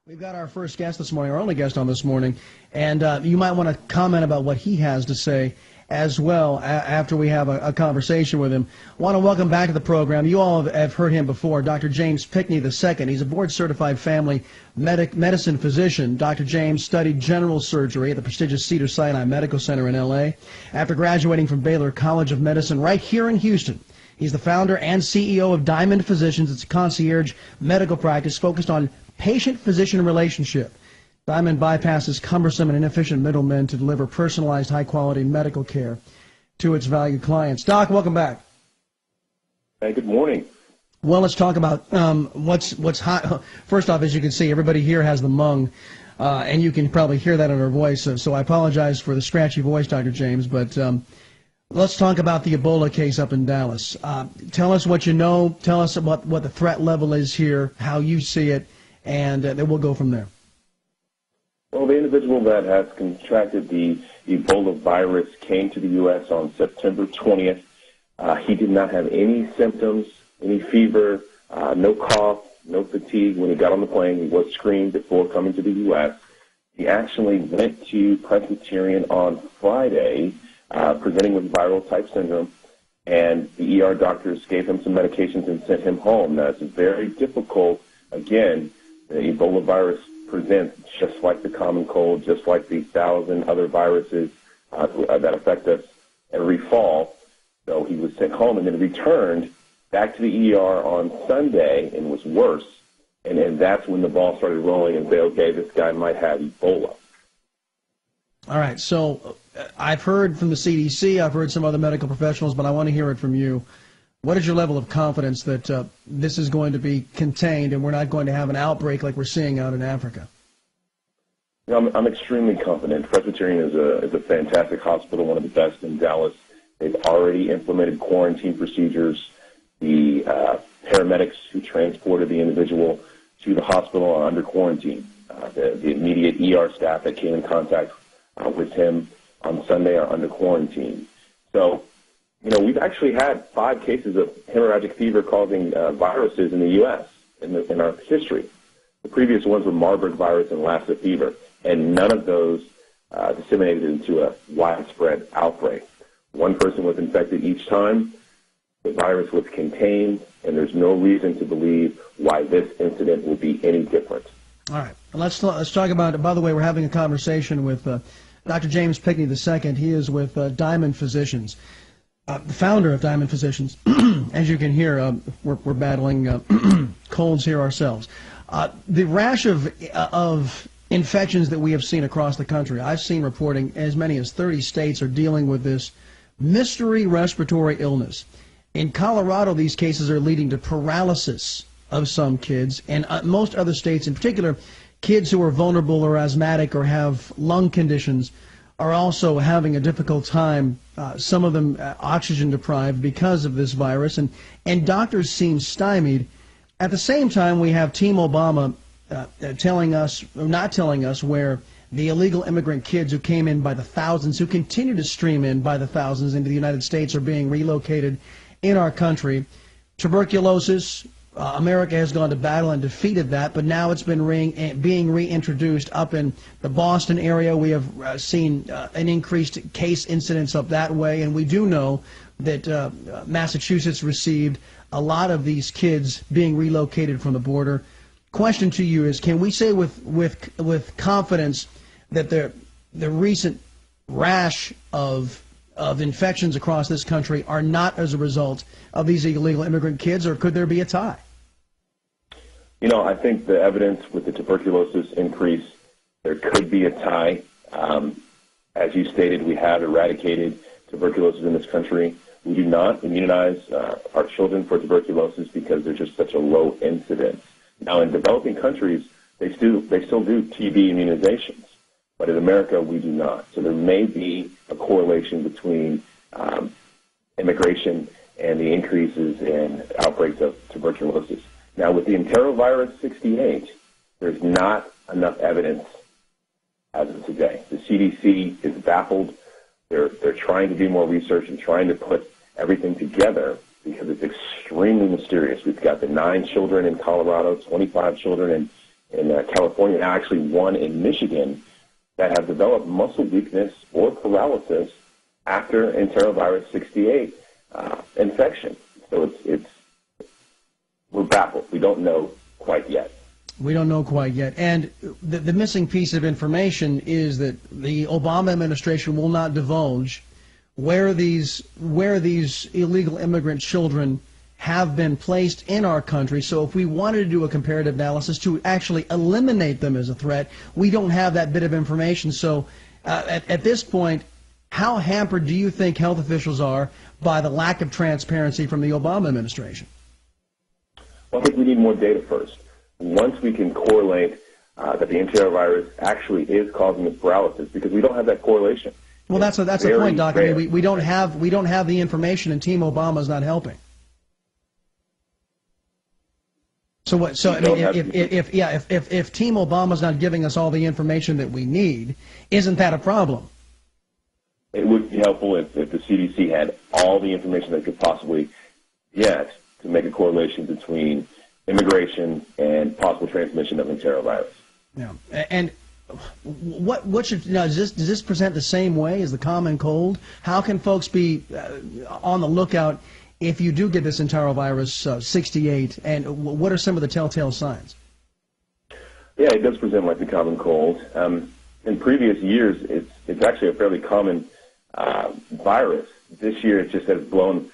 We've got our first guest this morning, our only guest on this morning, and you might want to comment about what he has to say as well after we have a conversation with him. I want to welcome back to the program. You all have heard him before, Dr. James Pickney II. He's a board-certified family medicine physician. Dr. James studied general surgery at the prestigious Cedars-Sinai Medical Center in L.A. After graduating from Baylor College of Medicine right here in Houston, he's the founder and CEO of Diamond Physicians. It's a concierge medical practice focused on patient-physician relationship. Diamond bypasses cumbersome and inefficient middlemen to deliver personalized, high-quality medical care to its valued clients. Doc, welcome back. Hey, good morning. Well, let's talk about what's hot. First off, as you can see, everybody here has the mung, and you can probably hear that in our voice. So I apologize for the scratchy voice, Dr. James, but let's talk about the Ebola case up in Dallas. Tell us what you know. Tell us what the threat level is here, how you see it, and then we'll go from there. Well, the individual that has contracted the Ebola virus came to the U.S. on September 20th. He did not have any symptoms, any fever, no cough, no fatigue when he got on the plane. He was screened before coming to the U.S. He actually went to Presbyterian on Friday, presenting with viral-type syndrome, and the ER doctors gave him some medications and sent him home. Now, it's very difficult. Again, the Ebola virus presents just like the common cold, just like the 1,000 other viruses that affect us every fall. So he was sent home and then returned back to the ER on Sunday and was worse. And then that's when the ball started rolling and said, okay, this guy might have Ebola. All right, so I've heard from the CDC, I've heard some other medical professionals, but I want to hear it from you. What is your level of confidence that this is going to be contained and we're not going to have an outbreak like we're seeing out in Africa? You know, I'm extremely confident. Presbyterian is a fantastic hospital, one of the best in Dallas. They've already implemented quarantine procedures. The paramedics who transported the individual to the hospital are under quarantine. The immediate ER staff that came in contact with him on Sunday are under quarantine. So, you know, we've actually had 5 cases of hemorrhagic fever causing viruses in the U.S. in our history. The previous ones were Marburg virus and Lassa fever, and none of those disseminated into a widespread outbreak. One person was infected each time. The virus was contained, and there's no reason to believe why this incident will be any different. All right. Let's talk about it. By the way, we're having a conversation with Dr. James Pickney II. He is with Diamond Physicians. The founder of Diamond Physicians. As you can hear, we're battling colds here ourselves. The rash of infections that we have seen across the country, I've seen reporting as many as 30 states are dealing with this mystery respiratory illness. In Colorado, these cases are leading to paralysis of some kids, and most other states, in particular, kids who are vulnerable or asthmatic or have lung conditions are also having a difficult time, some of them oxygen deprived because of this virus, and doctors seem stymied. At the same time, we have Team Obama telling us, or not telling us, where the illegal immigrant kids who came in by the thousands, who continue to stream in by the thousands into the United States, are being relocated in our country. Tuberculosis, America has gone to battle and defeated that, but now it's been being reintroduced up in the Boston area. We have seen an increased case incidence up that way, and we do know that Massachusetts received a lot of these kids being relocated from the border. Question to you is, can we say with confidence that the recent rash of infections across this country are not as a result of these illegal immigrant kids, or could there be a tie? You know, I think the evidence with the tuberculosis increase, there could be a tie. As you stated, we have eradicated tuberculosis in this country. We do not immunize our children for tuberculosis because there's just such a low incidence. Now, in developing countries, they still do TB immunizations, but in America, we do not. So there may be a correlation between immigration and the increases in outbreaks of tuberculosis. Now, with the enterovirus 68, there's not enough evidence as of today. The CDC is baffled. They're trying to do more research and trying to put everything together because it's extremely mysterious. We've got the 9 children in Colorado, 25 children California, now actually one in Michigan, that have developed muscle weakness or paralysis after enterovirus 68 infection. So we're baffled. We don't know quite yet. We don't know quite yet. And the missing piece of information is that the Obama administration will not divulge where these illegal immigrant children have been placed in our country. So if we wanted to do a comparative analysis to actually eliminate them as a threat, we don't have that bit of information. So at this point, how hampered do you think health officials are by the lack of transparency from the Obama administration? Well, I think we need more data first. Once we can correlate that the enterovirus actually is causing the paralysis, because we don't have that correlation. Well, that's the point, Doc. I mean, we don't have the information, and Team Obama is not helping. So what? So I mean, if Team Obama's not giving us all the information that we need, isn't that a problem? It would be helpful if the CDC had all the information they could possibly get to make a correlation between immigration and possible transmission of enterovirus. Yeah, and what should now does this present the same way as the common cold? How can folks be on the lookout if you do get this enterovirus 68, and what are some of the telltale signs? Yeah, it does present like the common cold. In previous years, it's actually a fairly common virus. This year, it just has blown,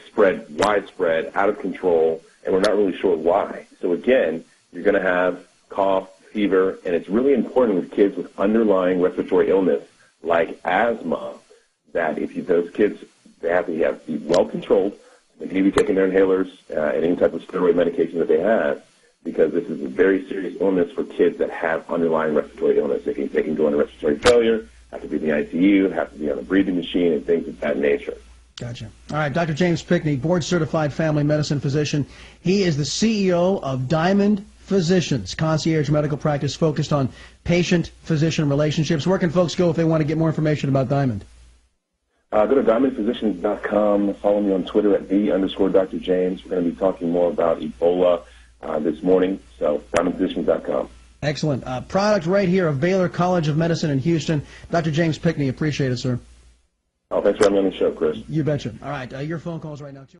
spread widespread, out of control, and we're not really sure why. So again, you're going to have cough, fever, and it's really important with kids with underlying respiratory illness like asthma that those kids, they have to be well controlled. They need to be taking their inhalers and any type of steroid medication that they have, because this is a very serious illness for kids that have underlying respiratory illness. They can go into respiratory failure, have to be in the ICU, have to be on a breathing machine, and things of that nature. Gotcha. All right, Dr. James Pickney, board-certified family medicine physician. He is the CEO of Diamond Physicians, concierge medical practice focused on patient-physician relationships. Where can folks go if they want to get more information about Diamond? Go to diamondphysicians.com. Follow me on Twitter at @the_Dr. James. We're going to be talking more about Ebola this morning, so diamondphysicians.com. Excellent. Product right here of Baylor College of Medicine in Houston. Dr. James Pickney, appreciate it, sir. Oh, thanks for having me on the show, Chris. You betcha. All right, your phone calls right now, too.